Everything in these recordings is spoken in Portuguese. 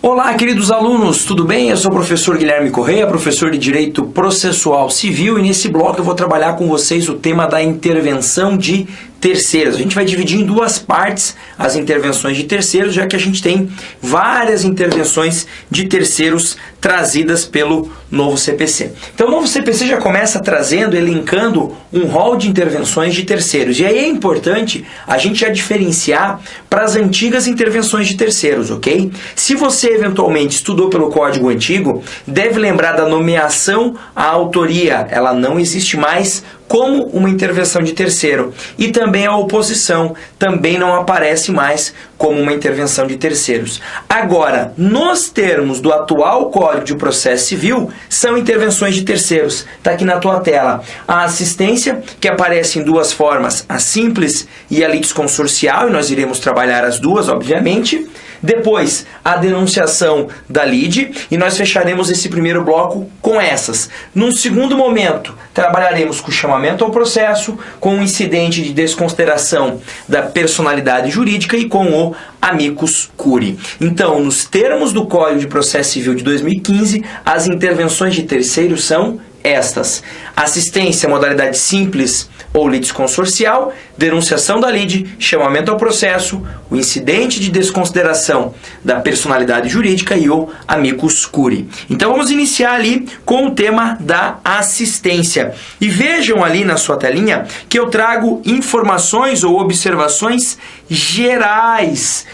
Olá, queridos alunos, tudo bem? Eu sou o professor Guilherme Correia, professor de Direito Processual Civil, e nesse bloco eu vou trabalhar com vocês o tema da intervenção de terceiros. A gente vai dividir em duas partes as intervenções de terceiros, já que a gente tem várias intervenções de terceiros trazidas pelo novo CPC. Então o novo CPC já começa trazendo, elencando um rol de intervenções de terceiros. E aí é importante a gente já diferenciar para as antigas intervenções de terceiros, ok? Se você eventualmente estudou pelo Código Antigo, deve lembrar da nomeação à autoria. Ela não existe mais como uma intervenção de terceiro. E também a oposição também não aparece mais como uma intervenção de terceiros. Agora, nos termos do atual Código de Processo Civil, são intervenções de terceiros. Está aqui na tua tela. A assistência, que aparece em duas formas, a simples e a litisconsorcial, e nós iremos trabalhar as duas, obviamente. Depois, a denunciação da lide, e nós fecharemos esse primeiro bloco com essas. Num segundo momento, trabalharemos com o chamamento ao processo, com o incidente de desconsideração da personalidade jurídica e com o amicus curiae. Então, nos termos do Código de Processo Civil de 2015, as intervenções de terceiros são estas: assistência, modalidade simples ou litisconsorcial, denunciação da lide, chamamento ao processo, o incidente de desconsideração da personalidade jurídica e o amicus curiae. Então vamos iniciar ali com o tema da assistência. E vejam ali na sua telinha que eu trago informações ou observações gerais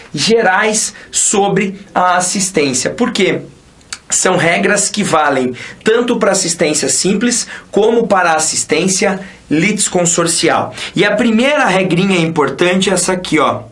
sobre a assistência. Por quê? São regras que valem tanto para assistência simples como para assistência litisconsorcial. E a primeira regrinha importante é essa aqui, ó.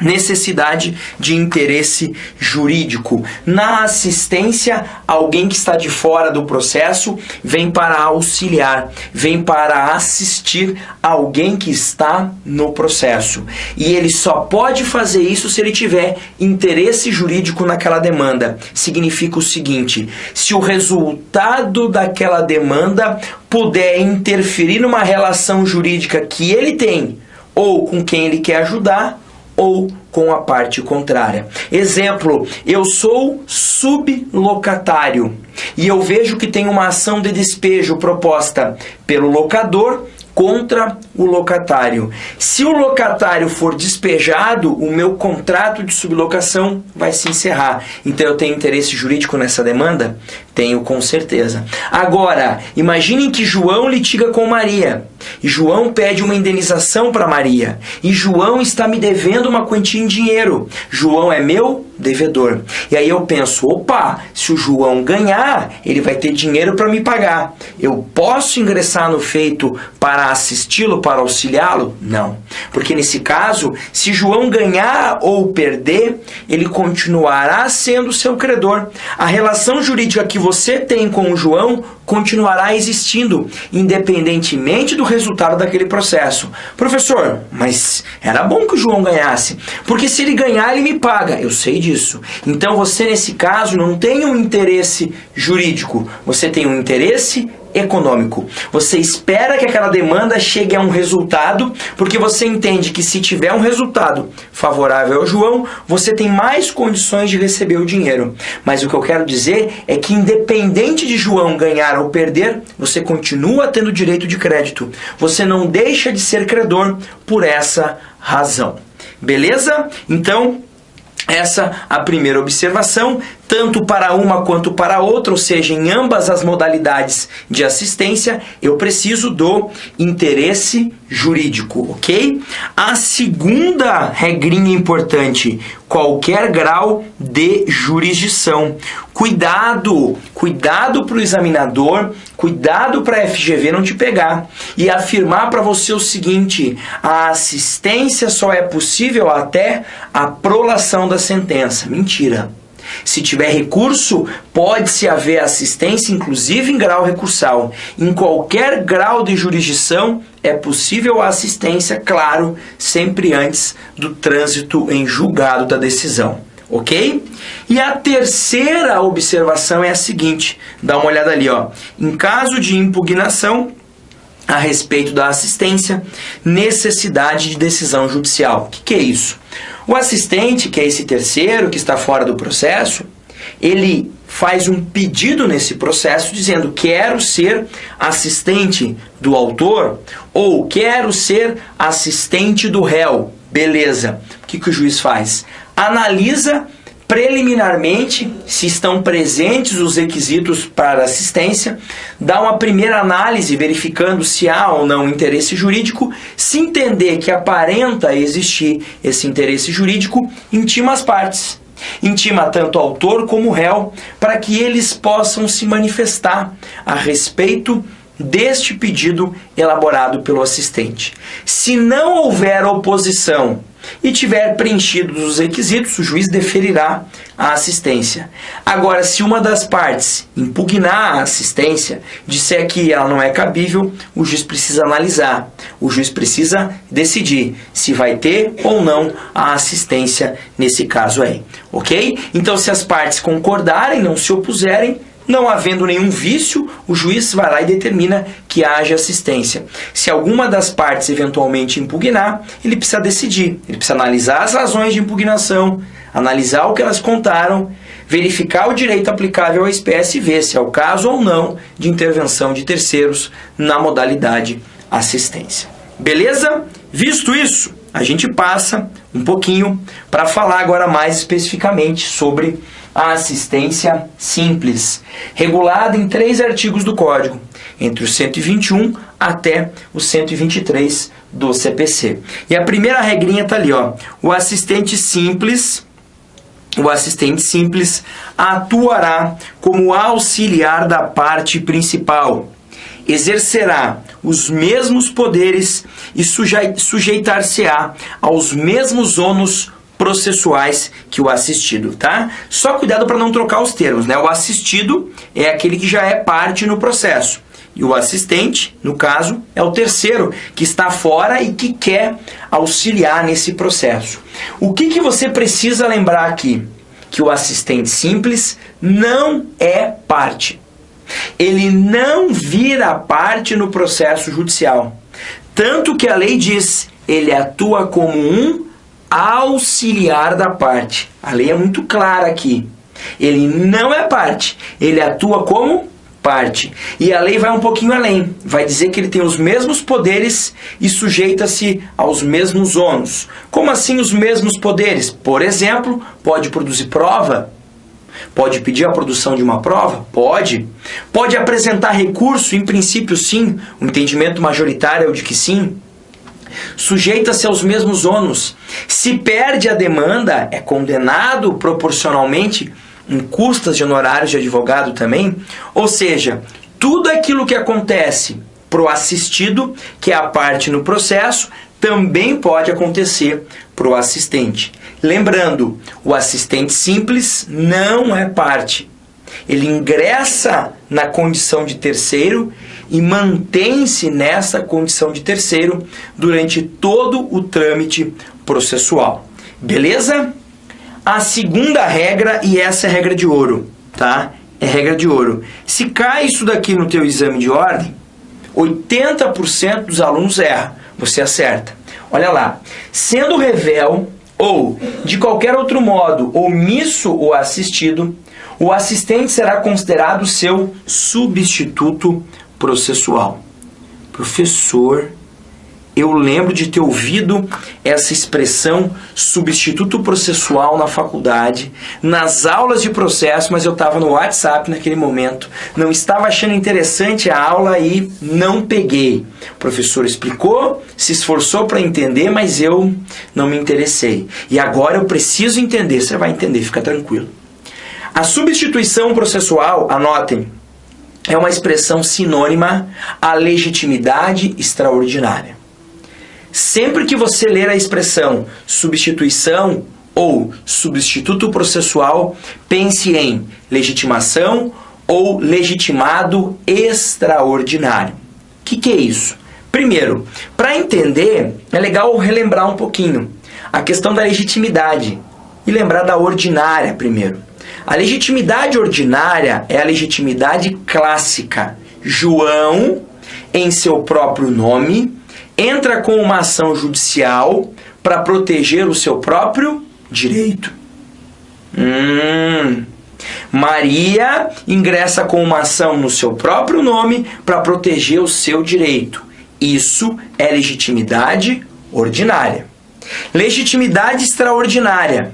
Necessidade de interesse jurídico. Na assistência, alguém que está de fora do processo vem para auxiliar, vem para assistir alguém que está no processo. E ele só pode fazer isso se ele tiver interesse jurídico naquela demanda. Significa o seguinte: se o resultado daquela demanda puder interferir numa relação jurídica que ele tem, ou com quem ele quer ajudar, ou com a parte contrária. Exemplo, eu sou sublocatário e eu vejo que tem uma ação de despejo proposta pelo locador contra o locatário. Se o locatário for despejado, o meu contrato de sublocação vai se encerrar. Então eu tenho interesse jurídico nessa demanda? Tenho, com certeza. Agora, imaginem que João litiga com Maria. E João pede uma indenização para Maria. E João está me devendo uma quantia em dinheiro. João é meu devedor. E aí eu penso, opa, se o João ganhar, ele vai ter dinheiro para me pagar. Eu posso ingressar no feito para assisti-lo, para auxiliá-lo? Não. Porque nesse caso, se João ganhar ou perder, ele continuará sendo seu credor. A relação jurídica que você tem com o João continuará existindo, independentemente do resultado daquele processo. Professor, mas era bom que o João ganhasse, porque se ele ganhar, ele me paga. Eu sei disso. Então você, nesse caso, não tem um interesse jurídico, você tem um interesse econômico. Você espera que aquela demanda chegue a um resultado, porque você entende que se tiver um resultado favorável ao João, você tem mais condições de receber o dinheiro. Mas o que eu quero dizer é que, independente de João ganhar ou perder, você continua tendo direito de crédito. Você não deixa de ser credor por essa razão. Beleza? Então, essa a primeira observação, tanto para uma quanto para outra, ou seja, em ambas as modalidades de assistência, eu preciso do interesse jurídico, ok? A segunda regrinha importante: qualquer grau de jurisdição. Cuidado para o examinador, cuidado para a FGV não te pegar e afirmar para você o seguinte: a assistência só é possível até a prolação da sentença. Mentira. Se tiver recurso, pode-se haver assistência, inclusive em grau recursal. Em qualquer grau de jurisdição é possível a assistência, claro, sempre antes do trânsito em julgado da decisão. Ok? E a terceira observação é a seguinte, dá uma olhada ali, ó. Em caso de impugnação a respeito da assistência, necessidade de decisão judicial. O que é isso? O assistente, que é esse terceiro que está fora do processo, ele faz um pedido nesse processo dizendo: quero ser assistente do autor ou quero ser assistente do réu. Beleza. O que o juiz faz? Analisa preliminarmente se estão presentes os requisitos para assistência, dá uma primeira análise verificando se há ou não interesse jurídico. Se entender que aparenta existir esse interesse jurídico, intima as partes. Intima tanto o autor como o réu para que eles possam se manifestar a respeito deste pedido elaborado pelo assistente. Se não houver oposição e tiver preenchidos os requisitos, o juiz deferirá a assistência. Agora, se uma das partes impugnar a assistência, disser que ela não é cabível, o juiz precisa analisar. O juiz precisa decidir se vai ter ou não a assistência nesse caso aí. Ok? Então, se as partes concordarem, não se opuserem, não havendo nenhum vício, o juiz vai lá e determina que haja assistência. Se alguma das partes eventualmente impugnar, ele precisa decidir. Ele precisa analisar as razões de impugnação, analisar o que elas contaram, verificar o direito aplicável à espécie e ver se é o caso ou não de intervenção de terceiros na modalidade assistência. Beleza? Visto isso, a gente passa um pouquinho para falar agora mais especificamente sobre a assistência simples, regulada em 3 artigos do Código, entre o 121 até o 123 do CPC. E a primeira regrinha está ali, ó. O assistente simples atuará como auxiliar da parte principal, exercerá os mesmos poderes e sujeitar-se-á aos mesmos ônus processuais que o assistido, tá? Só cuidado para não trocar os termos, né? O assistido é aquele que já é parte no processo. E o assistente, no caso, é o terceiro que está fora e que quer auxiliar nesse processo. O que você precisa lembrar aqui? Que o assistente simples não é parte. Ele não vira parte no processo judicial. Tanto que a lei diz, ele atua como um auxiliar da parte. A lei é muito clara aqui. Ele não é parte, ele atua como parte. E a lei vai um pouquinho além. Vai dizer que ele tem os mesmos poderes e sujeita-se aos mesmos ônus. Como assim os mesmos poderes? Por exemplo, pode produzir prova? Pode pedir a produção de uma prova? Pode. Pode apresentar recurso? Em princípio, sim. O entendimento majoritário é o de que sim. Sujeita-se aos mesmos ônus. Se perde a demanda, é condenado proporcionalmente em custas de honorários de advogado também. Ou seja, tudo aquilo que acontece para o assistido, que é a parte no processo, também pode acontecer para o assistente. Lembrando, o assistente simples não é parte. Ele ingressa na condição de terceiro e mantém-se nessa condição de terceiro durante todo o trâmite processual. Beleza? A segunda regra, e essa é a regra de ouro, tá? É regra de ouro. Se cai isso daqui no teu exame de ordem, 80% dos alunos erra, você acerta. Olha lá, sendo revel ou, de qualquer outro modo, omisso o assistido, o assistente será considerado seu substituto processual. Professor, eu lembro de ter ouvido essa expressão substituto processual na faculdade, nas aulas de processo, mas eu estava no WhatsApp naquele momento, não estava achando interessante a aula e não peguei. O professor explicou, se esforçou para entender, mas eu não me interessei. E agora eu preciso entender, você vai entender, fica tranquilo. A substituição processual, anotem, é uma expressão sinônima à legitimidade extraordinária. Sempre que você ler a expressão substituição ou substituto processual, pense em legitimação ou legitimado extraordinário. O que é isso? Primeiro, para entender, é legal relembrar um pouquinho a questão da legitimidade e lembrar da ordinária primeiro. A legitimidade ordinária é a legitimidade clássica. João, em seu próprio nome, entra com uma ação judicial para proteger o seu próprio direito. Maria ingressa com uma ação no seu próprio nome para proteger o seu direito. Isso é legitimidade ordinária. Legitimidade extraordinária.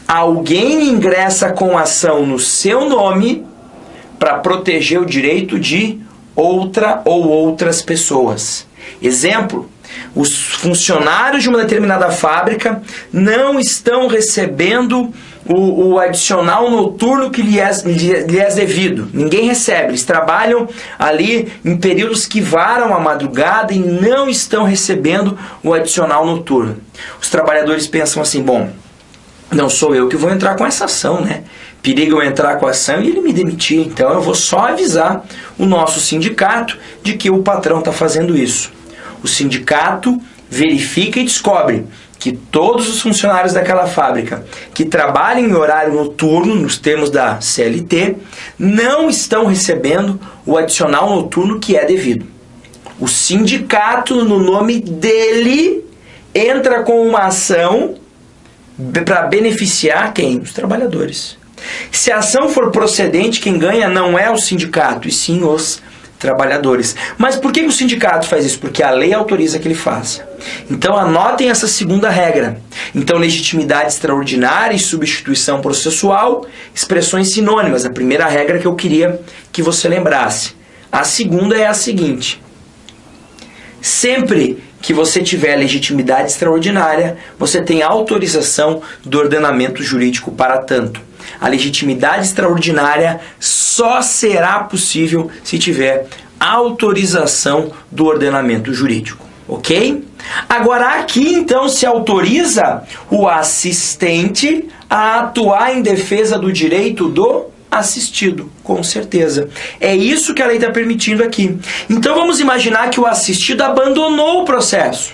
Alguém ingressa com ação no seu nome para proteger o direito de outra ou outras pessoas. Exemplo: os funcionários de uma determinada fábrica não estão recebendo o adicional noturno que lhe é devido. Ninguém recebe. Eles trabalham ali em períodos que varam a madrugada e não estão recebendo o adicional noturno. Os trabalhadores pensam assim: bom, não sou eu que vou entrar com essa ação, né? Perigo eu entrar com a ação e ele me demitir. Então eu vou só avisar o nosso sindicato de que o patrão está fazendo isso. O sindicato verifica e descobre que todos os funcionários daquela fábrica que trabalham em horário noturno, nos termos da CLT, não estão recebendo o adicional noturno que é devido. O sindicato, no nome dele, entra com uma ação para beneficiar quem? Os trabalhadores. Se a ação for procedente, quem ganha não é o sindicato, e sim os trabalhadores. Mas por que o sindicato faz isso? Porque a lei autoriza que ele faça. Então anotem essa segunda regra. Então, legitimidade extraordinária e substituição processual, expressões sinônimas. A primeira regra que eu queria que você lembrasse. A segunda é a seguinte: sempre que você tiver legitimidade extraordinária, você tem autorização do ordenamento jurídico para tanto. A legitimidade extraordinária só será possível se tiver autorização do ordenamento jurídico, ok? Agora aqui então se autoriza o assistente a atuar em defesa do direito do assistido, com certeza. É isso que a lei está permitindo aqui. Então vamos imaginar que o assistido abandonou o processo,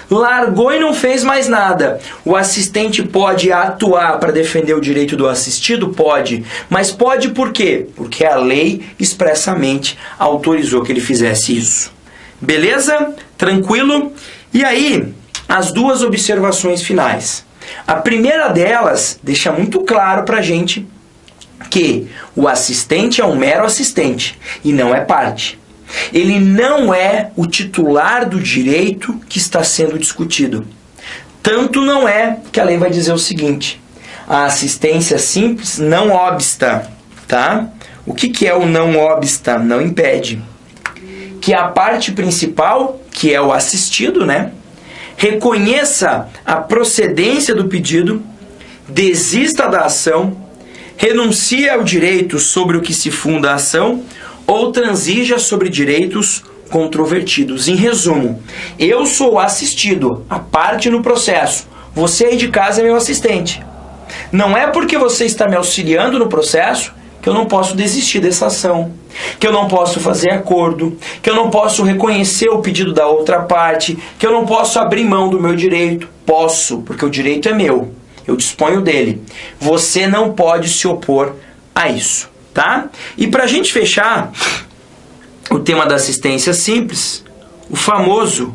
largou e não fez mais nada. O assistente pode atuar para defender o direito do assistido? Pode. Mas pode por quê? Porque a lei expressamente autorizou que ele fizesse isso. Beleza? Tranquilo? E aí, as duas observações finais. A primeira delas deixa muito claro para a gente que o assistente é um mero assistente e não é parte. Ele não é o titular do direito que está sendo discutido. Tanto não é que a lei vai dizer o seguinte: a assistência simples não obsta, tá? O que é o não obsta? Não impede. Que a parte principal, que é o assistido, né, reconheça a procedência do pedido, desista da ação, renuncie ao direito sobre o que se funda a ação ou transija sobre direitos controvertidos. Em resumo, eu sou assistido, a parte no processo. Você aí de casa é meu assistente. Não é porque você está me auxiliando no processo que eu não posso desistir dessa ação, que eu não posso fazer acordo, que eu não posso reconhecer o pedido da outra parte, que eu não posso abrir mão do meu direito. Posso, porque o direito é meu. Eu disponho dele. Você não pode se opor a isso, tá? E para a gente fechar o tema da assistência simples, o famoso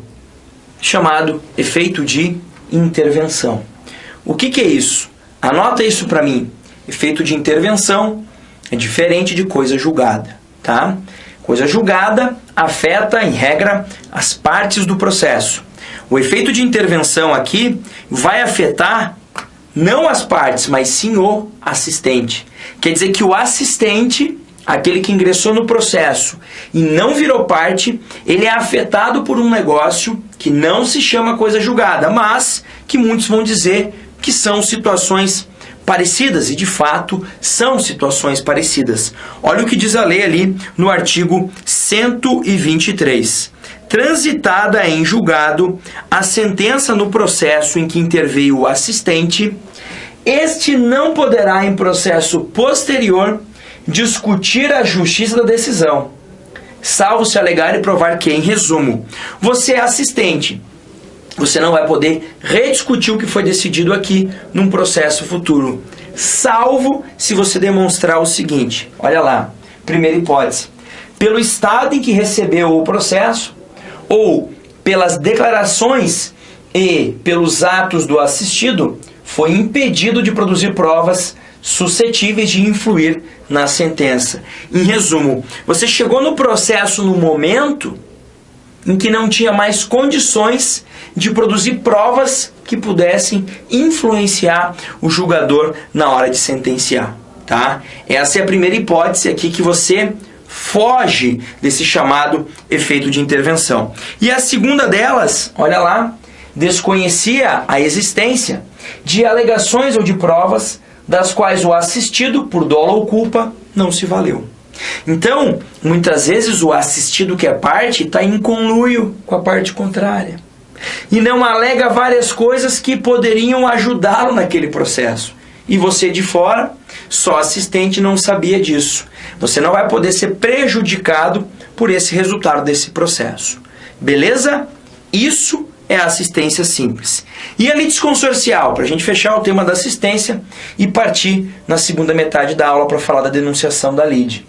chamado efeito de intervenção. O que é isso? Anota isso para mim. Efeito de intervenção é diferente de coisa julgada, tá? Coisa julgada afeta, em regra, as partes do processo. O efeito de intervenção aqui vai afetar não as partes, mas sim o assistente. Quer dizer que o assistente, aquele que ingressou no processo e não virou parte, ele é afetado por um negócio que não se chama coisa julgada, mas que muitos vão dizer que são situações parecidas, e de fato são situações parecidas. Olha o que diz a lei ali no artigo 123. Transitada em julgado a sentença no processo em que interveio o assistente, este não poderá, em processo posterior, discutir a justiça da decisão, salvo se alegar e provar que, em resumo, você é assistente. Você não vai poder rediscutir o que foi decidido aqui num processo futuro, salvo se você demonstrar o seguinte. Olha lá, primeira hipótese. Pelo estado em que recebeu o processo, ou pelas declarações e pelos atos do assistido, foi impedido de produzir provas suscetíveis de influir na sentença. Em resumo, você chegou no processo no momento em que não tinha mais condições de produzir provas que pudessem influenciar o julgador na hora de sentenciar, tá? Essa é a primeira hipótese aqui que você foge desse chamado efeito de intervenção. E a segunda delas, olha lá, desconhecia a existência de alegações ou de provas das quais o assistido, por dolo ou culpa, não se valeu. Então, muitas vezes o assistido, que é parte, está em conluio com a parte contrária e não alega várias coisas que poderiam ajudá-lo naquele processo. E você de fora, só assistente, não sabia disso. Você não vai poder ser prejudicado por esse resultado desse processo. Beleza? Isso é a assistência simples. E a litisconsorcial, para a gente fechar o tema da assistência e partir na segunda metade da aula para falar da denunciação da lide.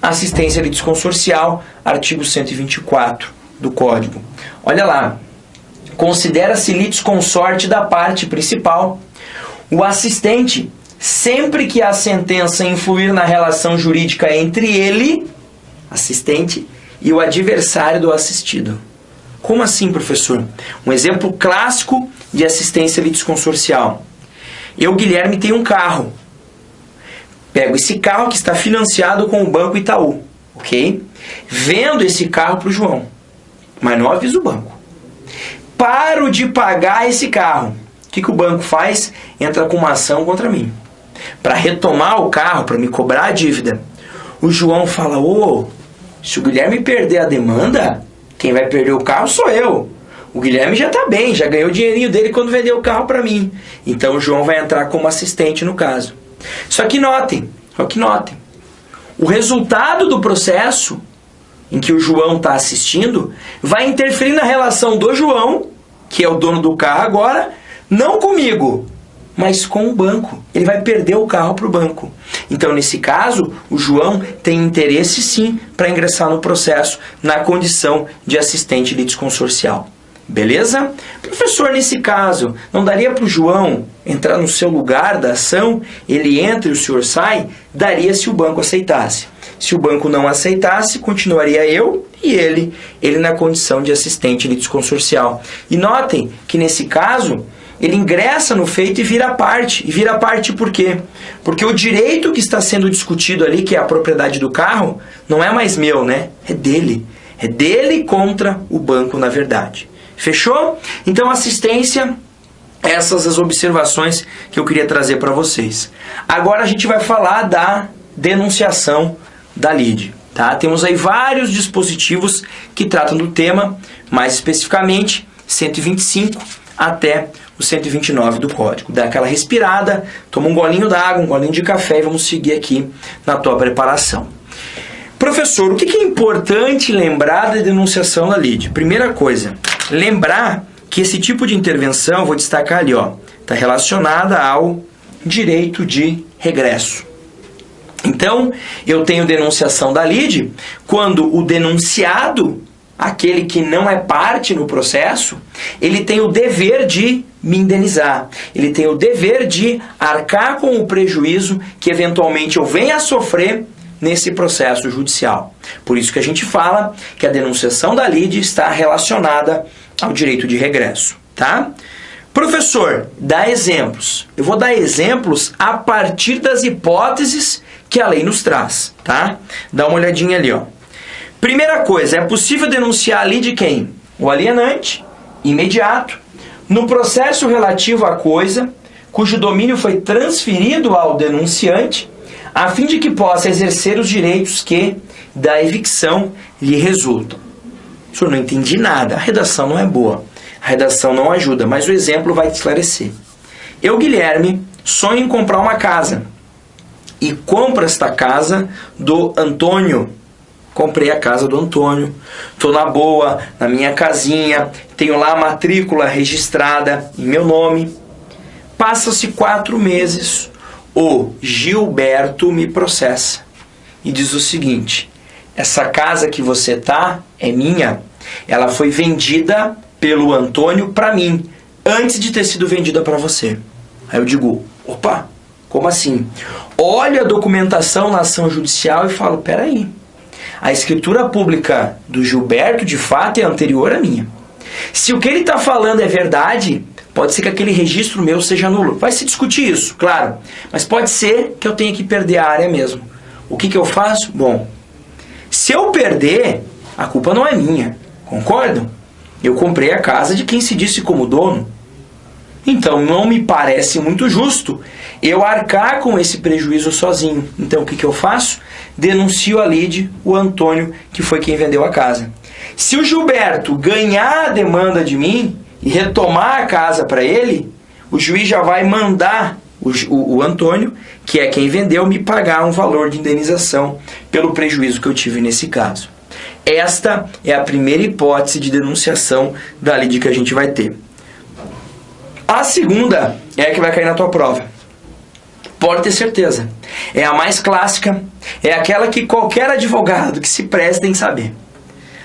Assistência litisconsorcial, artigo 124 do Código. Olha lá. Considera-se litisconsorte da parte principal o assistente sempre que a sentença influir na relação jurídica entre ele, assistente, e o adversário do assistido. Como assim, professor? Um exemplo clássico de assistência litisconsorcial. Eu, Guilherme, tenho um carro. Pego esse carro que está financiado com o Banco Itaú, ok? Vendo esse carro para o João, mas não aviso o banco. Paro de pagar esse carro. O que o banco faz? Entra com uma ação contra mim. Para retomar o carro, para me cobrar a dívida. O João fala, se o Guilherme perder a demanda, quem vai perder o carro sou eu. O Guilherme já está bem, já ganhou o dinheirinho dele quando vendeu o carro para mim. Então o João vai entrar como assistente no caso. Só que notem, o resultado do processo em que o João está assistindo vai interferir na relação do João, que é o dono do carro agora, não comigo, mas com o banco. Ele vai perder o carro para o banco. Então, nesse caso, o João tem interesse sim para ingressar no processo na condição de assistente litisconsorcial. Beleza? Professor, nesse caso, não daria para o João entrar no seu lugar da ação? Ele entra e o senhor sai? Daria se o banco aceitasse. Se o banco não aceitasse, continuaria eu e ele na condição de assistente litisconsorcial. E notem que nesse caso, ele ingressa no feito e vira parte. E vira parte por quê? Porque o direito que está sendo discutido ali, que é a propriedade do carro, não é mais meu, né? É dele. É dele contra o banco, na verdade. Fechou? Então, assistência, essas as observações que eu queria trazer para vocês. Agora a gente vai falar da denunciação da lide. Tá? Temos aí vários dispositivos que tratam do tema, mais especificamente 125 até o 129 do Código. Dá aquela respirada, toma um golinho d'água, um golinho de café e vamos seguir aqui na tua preparação. Professor, o que é importante lembrar da denunciação da lide? Primeira coisa, lembrar que esse tipo de intervenção, vou destacar ali, está relacionada ao direito de regresso. Então, eu tenho denunciação da lide quando o denunciado, aquele que não é parte no processo, ele tem o dever de me indenizar. Ele tem o dever de arcar com o prejuízo que eventualmente eu venha a sofrer nesse processo judicial. Por isso que a gente fala que a denunciação da lide está relacionada ao direito de regresso, tá? Professor, dá exemplos. Eu vou dar exemplos a partir das hipóteses que a lei nos traz, tá? Dá uma olhadinha ali, Primeira coisa, é possível denunciar a lide quem? O alienante, imediato, no processo relativo à coisa, cujo domínio foi transferido ao denunciante, a fim de que possa exercer os direitos que da evicção lhe resultam. Senhor, não entendi nada. A redação não é boa. A redação não ajuda, mas o exemplo vai te esclarecer. Eu, Guilherme, sonho em comprar uma casa. E compro esta casa do Antônio. Comprei a casa do Antônio. Estou na boa, na minha casinha. Tenho lá a matrícula registrada em meu nome. Passa-se 4 meses. O Gilberto me processa. E diz o seguinte: essa casa que você está é minha. Ela foi vendida pelo Antônio para mim, antes de ter sido vendida para você. Aí eu digo, opa, Como assim? Olho a documentação na ação judicial e falo, peraí, a escritura pública do Gilberto de fato é anterior à minha. Se o que ele está falando é verdade, pode ser que aquele registro meu seja nulo. Vai se discutir isso, claro. Mas pode ser que eu tenha que perder a área mesmo. O que eu faço? Bom, se eu perder, a culpa não é minha. Concordam? Eu comprei a casa de quem se disse como dono. Então não me parece muito justo eu arcar com esse prejuízo sozinho. Então o que eu faço? Denuncio a lide, o Antônio, que foi quem vendeu a casa. Se o Gilberto ganhar a demanda de mim e retomar a casa para ele, o juiz já vai mandar o Antônio, que é quem vendeu, me pagar um valor de indenização pelo prejuízo que eu tive nesse caso. Esta é a primeira hipótese de denunciação da lide que a gente vai ter. A segunda é a que vai cair na tua prova. Pode ter certeza. É a mais clássica, é aquela que qualquer advogado que se preste tem que saber.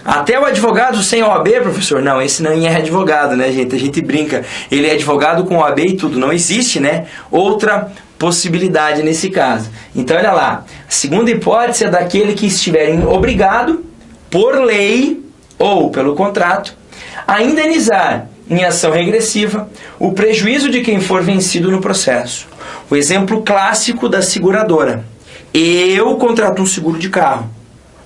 Até o advogado sem OAB, professor? Não, esse não é advogado, né, gente? A gente brinca. Ele é advogado com OAB e tudo. Não existe, né, outra possibilidade nesse caso. Então, olha lá. A segunda hipótese é daquele que estiver obrigado, por lei ou pelo contrato, a indenizar em ação regressiva o prejuízo de quem for vencido no processo. O exemplo clássico da seguradora. Eu contrato um seguro de carro.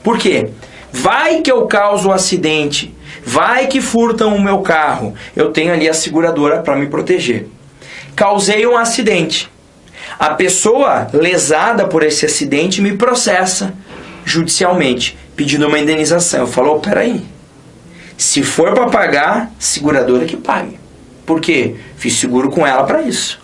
Por quê? Vai que eu causo um acidente, vai que furtam o meu carro, eu tenho ali a seguradora para me proteger. Causei um acidente. A pessoa lesada por esse acidente me processa judicialmente, pedindo uma indenização. Eu falo, peraí, se for para pagar, seguradora que pague. Por quê? Fiz seguro com ela para isso.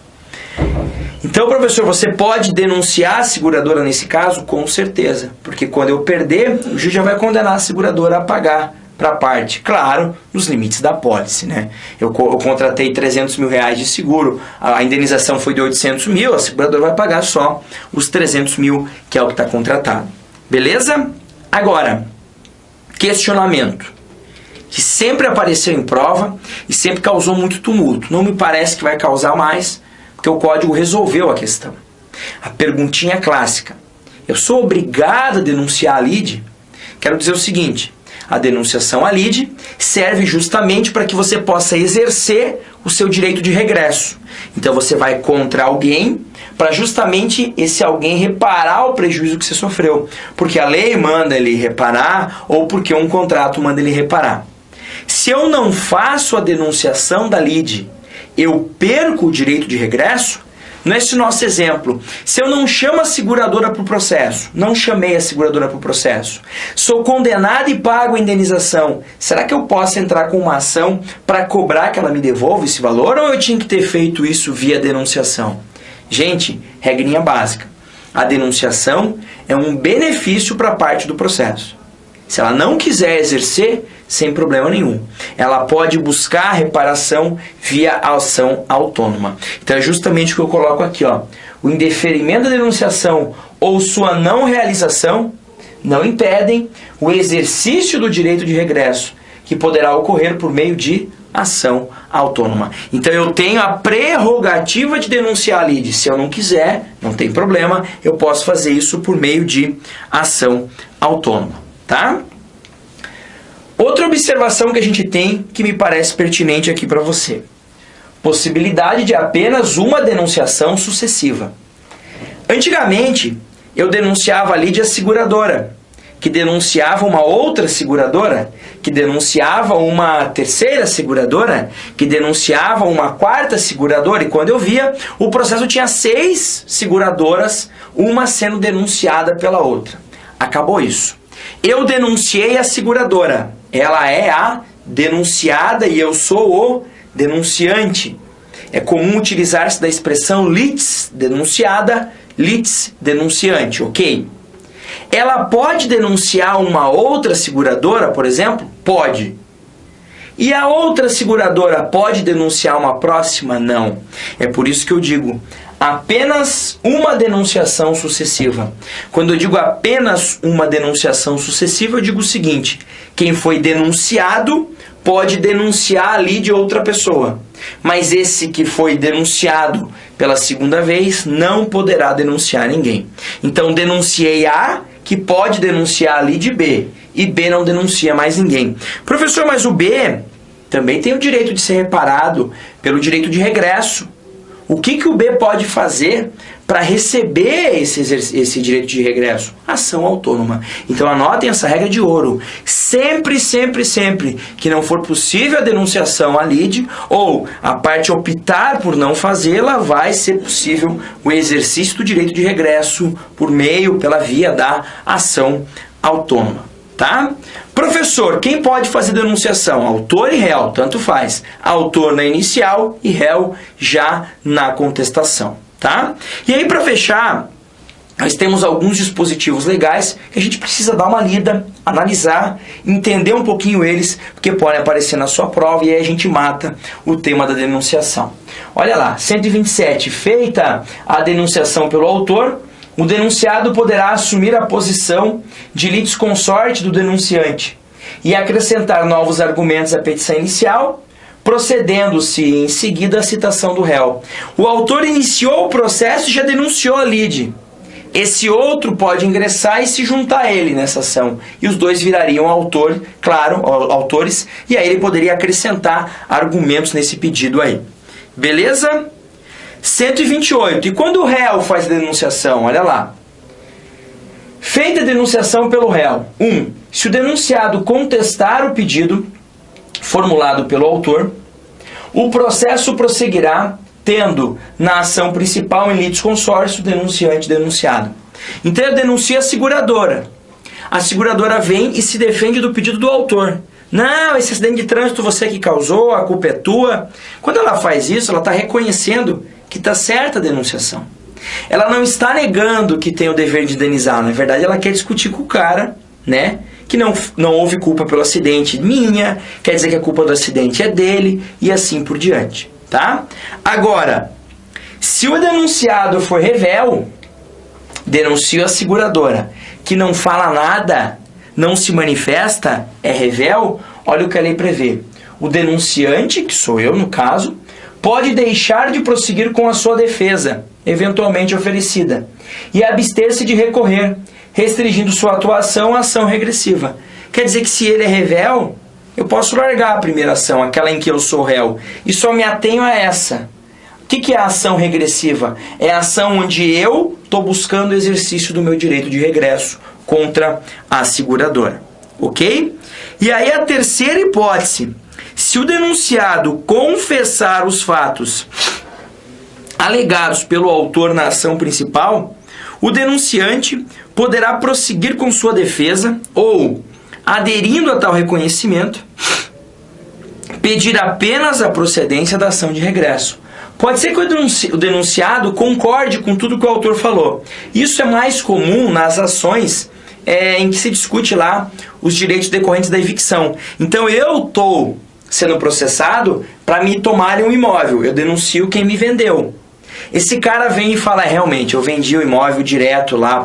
Então, professor, você pode denunciar a seguradora nesse caso? Com certeza. Porque quando eu perder, o juiz já vai condenar a seguradora a pagar para a parte. Claro, nos limites da apólice, né? Eu contratei 300 mil reais de seguro, a indenização foi de 800 mil, a seguradora vai pagar só os 300 mil, que é o que está contratado. Beleza? Agora, questionamento, que sempre apareceu em prova e sempre causou muito tumulto. Não me parece que vai causar mais, porque o código resolveu a questão. A perguntinha clássica. Eu sou obrigado a denunciar a lide? Quero dizer o seguinte, a denunciação à lide serve justamente para que você possa exercer o seu direito de regresso. Então você vai contra alguém para justamente esse alguém reparar o prejuízo que você sofreu. Porque a lei manda ele reparar ou porque um contrato manda ele reparar. Se eu não faço a denunciação da lide, eu perco o direito de regresso? Nesse nosso exemplo, se eu não chamo a seguradora para o processo, não chamei a seguradora para o processo, sou condenado e pago a indenização, será que eu posso entrar com uma ação para cobrar que ela me devolva esse valor ou eu tinha que ter feito isso via denunciação? Gente, regrinha básica. A denunciação é um benefício para a parte do processo. Se ela não quiser exercer, sem problema nenhum. Ela pode buscar reparação via ação autônoma. Então é justamente o que eu coloco aqui, ó. O indeferimento da denunciação ou sua não realização não impedem o exercício do direito de regresso, que poderá ocorrer por meio de ação autônoma. Então eu tenho a prerrogativa de denunciar a lide. Se eu não quiser, não tem problema, eu posso fazer isso por meio de ação autônoma, tá? Outra observação que a gente tem que me parece pertinente aqui para você. Possibilidade de apenas uma denunciação sucessiva. Antigamente, eu denunciava a lide a seguradora, que denunciava uma outra seguradora, que denunciava uma terceira seguradora, que denunciava uma quarta seguradora, e quando eu via, o processo tinha 6 seguradoras, uma sendo denunciada pela outra. Acabou isso. Eu denunciei a seguradora, ela é a denunciada e eu sou o denunciante. É comum utilizar-se da expressão litis denunciada, litis denunciante, ok? Ela pode denunciar uma outra seguradora, por exemplo? Pode. E a outra seguradora pode denunciar uma próxima? Não. É por isso que eu digo apenas uma denunciação sucessiva. Quando eu digo apenas uma denunciação sucessiva, eu digo o seguinte: quem foi denunciado pode denunciar ali de outra pessoa. Mas esse que foi denunciado pela segunda vez não poderá denunciar ninguém. Então, denunciei A, que pode denunciar ali de B. E B não denuncia mais ninguém. Professor, mas o B também tem o direito de ser reparado pelo direito de regresso. O que o B pode fazer para receber esse direito de regresso? Ação autônoma. Então anotem essa regra de ouro. Sempre, sempre, sempre que não for possível a denunciação à lide, ou a parte optar por não fazê-la, vai ser possível o exercício do direito de regresso pela via da ação autônoma. Tá? Professor, quem pode fazer denunciação? Autor e réu, tanto faz. Autor na inicial e réu já na contestação. Tá? E aí, para fechar, nós temos alguns dispositivos legais que a gente precisa dar uma lida, analisar, entender um pouquinho eles, porque podem aparecer na sua prova e aí a gente mata o tema da denunciação. Olha lá, 127. Feita a denunciação pelo autor, o denunciado poderá assumir a posição de litisconsorte do denunciante e acrescentar novos argumentos à petição inicial, procedendo-se em seguida à citação do réu. O autor iniciou o processo e já denunciou a lide. Esse outro pode ingressar e se juntar a ele nessa ação. E os dois virariam autores, e aí ele poderia acrescentar argumentos nesse pedido aí. Beleza? 128. E quando o réu faz a denunciação? Olha lá. Feita a denunciação pelo réu. 1. Se o denunciado contestar o pedido formulado pelo autor, o processo prosseguirá tendo na ação principal em litisconsórcio denunciante e denunciado. Então eu denuncio a seguradora. A seguradora vem e se defende do pedido do autor. Não, esse acidente de trânsito você que causou, a culpa é tua. Quando ela faz isso, ela está reconhecendo que está certa a denunciação. Ela não está negando que tem o dever de indenizar. Na verdade, ela quer discutir com o cara, né? Que não houve culpa pelo acidente minha, quer dizer que a culpa do acidente é dele, e assim por diante. Tá? Agora, se o denunciado for revel, denuncia a seguradora, que não fala nada, não se manifesta, é revel, olha o que a lei prevê. O denunciante, que sou eu no caso, pode deixar de prosseguir com a sua defesa, eventualmente oferecida, e abster-se de recorrer, restringindo sua atuação à ação regressiva. Quer dizer que se ele é revel, eu posso largar a primeira ação, aquela em que eu sou réu, e só me atenho a essa. O que é a ação regressiva? É a ação onde eu estou buscando o exercício do meu direito de regresso contra a seguradora. Ok? E aí a terceira hipótese. Se o denunciado confessar os fatos alegados pelo autor na ação principal, o denunciante poderá prosseguir com sua defesa ou, aderindo a tal reconhecimento, pedir apenas a procedência da ação de regresso. Pode ser que o denunciado concorde com tudo que o autor falou. Isso é mais comum nas ações em que se discute lá os direitos decorrentes da evicção. Então eu estou sendo processado para me tomarem um imóvel. Eu denuncio quem me vendeu. Esse cara vem e fala, realmente, eu vendi o imóvel direto lá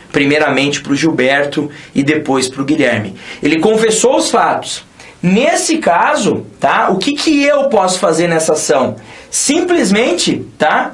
primeiramente para o Gilberto e depois para o Guilherme. Ele confessou os fatos. Nesse caso, tá? O que eu posso fazer nessa ação? Simplesmente, tá?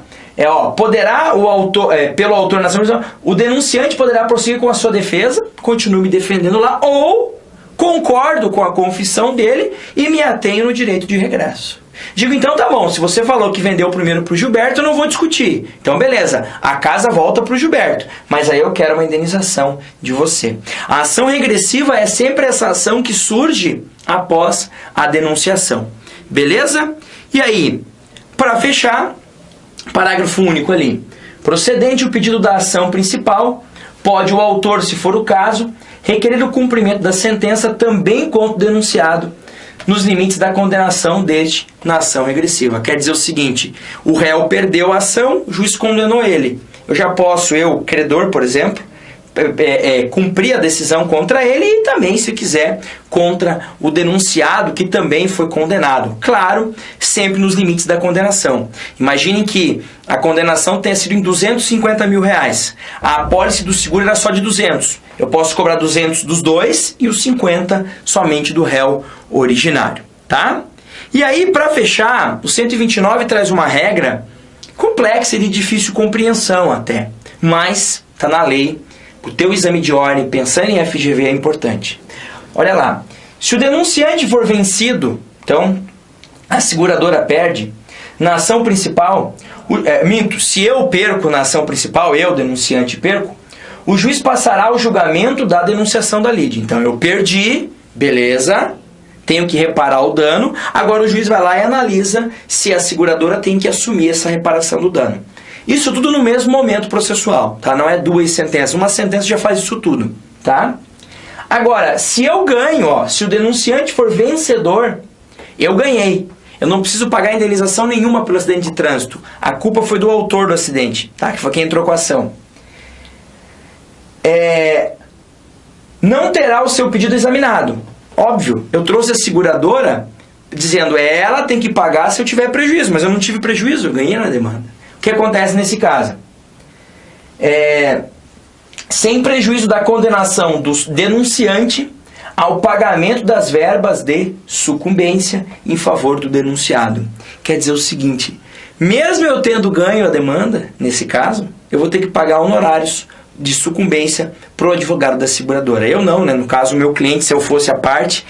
Poderá o autor, pelo autor na ação, o denunciante poderá prosseguir com a sua defesa, continue me defendendo lá, ou concordo com a confissão dele e me atenho no direito de regresso. Digo, então tá bom, se você falou que vendeu primeiro para o Gilberto, eu não vou discutir. Então beleza, a casa volta para o Gilberto, mas aí eu quero uma indenização de você. A ação regressiva é sempre essa ação que surge após a denunciação. Beleza? E aí, para fechar, parágrafo único ali. Procedente o pedido da ação principal, pode o autor, se for o caso, requerer o cumprimento da sentença também contra o denunciado, nos limites da condenação deste na ação regressiva. Quer dizer o seguinte, o réu perdeu a ação, o juiz condenou ele. Eu já posso, credor, por exemplo, cumprir a decisão contra ele e também, se quiser, contra o denunciado que também foi condenado. Claro, sempre nos limites da condenação. Imaginem que a condenação tenha sido em R$250 mil. A apólice do seguro era só de 200. Eu posso cobrar 200 dos dois e os 50 somente do réu originário, tá? E aí, para fechar, o 129 traz uma regra complexa e de difícil compreensão até, mas está na lei. O teu exame de ordem, pensando em FGV, é importante. Olha lá, se o denunciante for vencido, então a seguradora perde, na ação principal, se eu perco na ação principal, eu, denunciante, perco, o juiz passará o julgamento da denunciação da lide. Então eu perdi, beleza, tenho que reparar o dano, agora o juiz vai lá e analisa se a seguradora tem que assumir essa reparação do dano. Isso tudo no mesmo momento processual, tá? Não é duas sentenças. Uma sentença já faz isso tudo, tá? Agora, se eu ganho, se o denunciante for vencedor, eu ganhei. Eu não preciso pagar indenização nenhuma pelo acidente de trânsito. A culpa foi do autor do acidente, tá? Que foi quem entrou com a ação. Não terá o seu pedido examinado. Óbvio, eu trouxe a seguradora dizendo ela tem que pagar se eu tiver prejuízo, mas eu não tive prejuízo, eu ganhei na demanda. O que acontece nesse caso? Sem prejuízo da condenação do denunciante ao pagamento das verbas de sucumbência em favor do denunciado. Quer dizer o seguinte, mesmo eu tendo ganho a demanda, nesse caso, eu vou ter que pagar honorários de sucumbência para o advogado da seguradora. Eu não, né? No caso, o meu cliente, se eu fosse a parte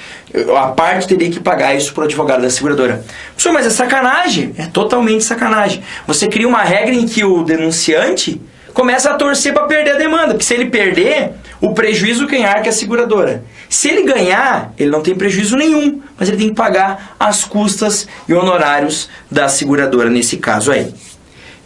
teria que pagar isso para o advogado da seguradora. Professor, mas é sacanagem. É totalmente sacanagem. Você cria uma regra em que o denunciante começa a torcer para perder a demanda, porque se ele perder, o prejuízo quem arca é a seguradora. Se ele ganhar, ele não tem prejuízo nenhum, mas ele tem que pagar as custas e honorários da seguradora nesse caso aí.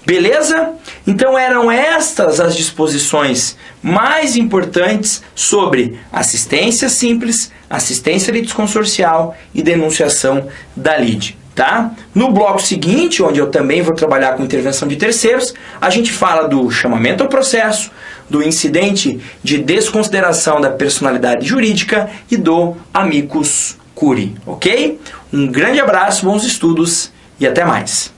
Beleza? Então eram estas as disposições mais importantes sobre assistência simples, assistência litisconsorcial e denunciação da lide. Tá? No bloco seguinte, onde eu também vou trabalhar com intervenção de terceiros, a gente fala do chamamento ao processo, do incidente de desconsideração da personalidade jurídica e do amicus curiae. Ok? Um grande abraço, bons estudos e até mais.